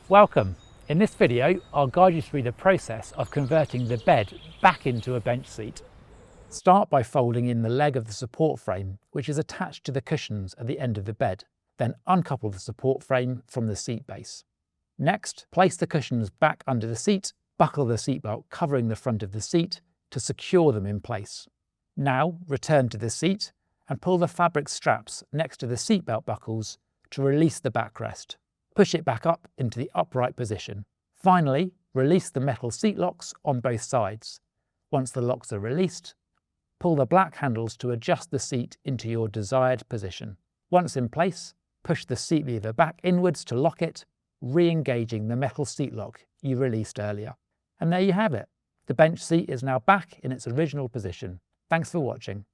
Welcome! In this video I'll guide you through the process of converting the bed back into a bench seat. Start by folding in the leg of the support frame which is attached to the cushions at the end of the bed, then uncouple the support frame from the seat base. Next, place the cushions back under the seat, buckle the seatbelt covering the front of the seat to secure them in place. Now return to the seat and pull the fabric straps next to the seatbelt buckles to release the backrest. Push it back up into the upright position. Finally, release the metal seat locks on both sides. Once the locks are released, pull the black handles to adjust the seat into your desired position. Once in place, push the seat lever back inwards to lock it, re-engaging the metal seat lock you released earlier. And there you have it. The bench seat is now back in its original position. Thanks for watching.